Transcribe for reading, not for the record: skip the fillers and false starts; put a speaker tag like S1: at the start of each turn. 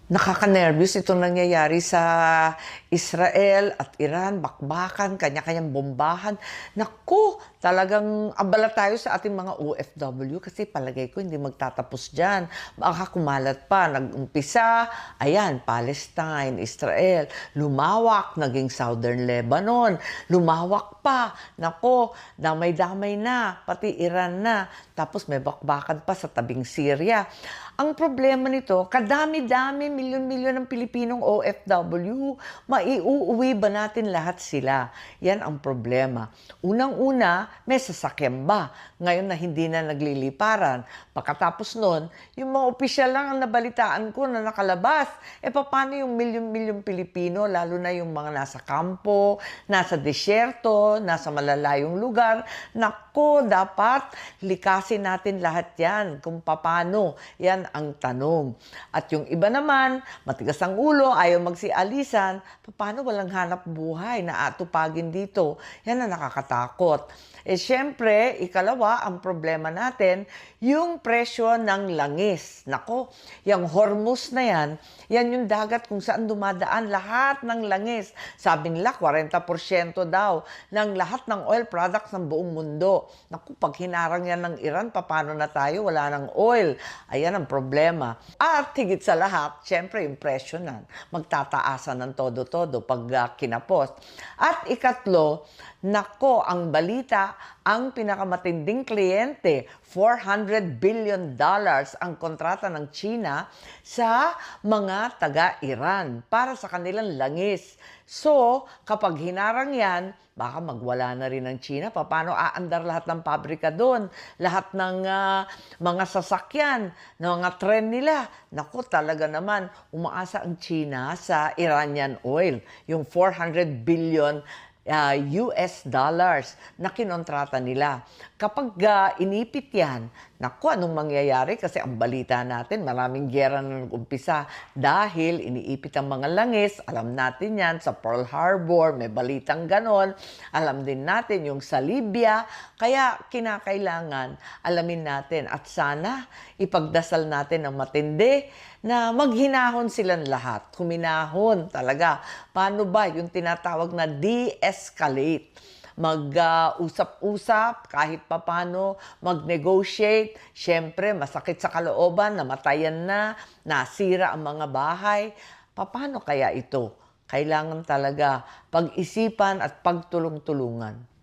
S1: Nakaka-nervyos itong nangyayari sa Israel at Iran, bakbakan, kanya-kanyang bombahan. Naku, talagang abala tayo sa ating mga OFW kasi palagay ko hindi magtatapos dyan. Baka kumalat pa, nag-umpisa, ayan, Palestine, Israel, lumawak, naging Southern Lebanon, lumawak pa, naku, damay-damay na, pati Iran na, tapos may bakbakan pa sa tabing Syria. Ang problema nito, kadami-dami, milyon-milyon ng Pilipinong OFW, maiuuwi ba natin lahat sila? Yan ang problema. Unang-una, may sasakyan ba? Ngayon na hindi na nagliliparan. Pagkatapos nun, yung mga opisyal lang ang nabalitaan ko na nakalabas. Paano yung milyon-milyon Pilipino, lalo na yung mga nasa kampo, nasa disyerto, nasa malalayong lugar? Nako, dapat likasin natin lahat yan kung paano. Yan ang tanong. At yung iba naman, matigas ang ulo, ayaw magsialisan, paano walang hanap buhay na atupagin dito? Yan ang nakakatakot. Siyempre, ikalawa, ang problema natin, yung presyo ng langis. Nako, yung Hormuz na yan, yan yung dagat kung saan dumadaan lahat ng langis. Sabi nila, 40% daw ng lahat ng oil products ng buong mundo. Naku, pag hinarang yan ng Iran, paano na tayo? Wala ng oil. Ayan ang problema. At higit sa lahat, syempre yung presyo nan, magtataasan ng todo-todo pag kinapos. At ikatlo, nako, ang balita, ang pinakamatinding kliyente, $400 billion ang kontrata ng China sa mga taga-Iran para sa kanilang langis. So, kapag hinarang yan, baka magwala na rin ng China. Paano aandar lahat ng pabrika doon? Lahat ng mga sasakyan, ng mga tren nila. Naku, talaga naman, umaasa ang China sa Iranian oil. Yung 400 billion US dollars na kinontrata nila. Kapag inipit yan, naku, anong mangyayari? Kasi ang balita natin, maraming giyera na nag-umpisa dahil iniipit ang mga langis. Alam natin yan, sa Pearl Harbor, may balitang ganon. Alam din natin yung sa Libya. Kaya kinakailangan alamin natin at sana ipagdasal natin ng matindi na maghinahon silang lahat. Huminahon talaga. Paano ba yung tinatawag na de-escalate? Mag-usap-usap kahit papano, mag-negotiate. Siyempre, masakit sa kalooban, namatayan na, nasira ang mga bahay. Paano kaya ito? Kailangan talaga pag-isipan at pagtulong-tulungan.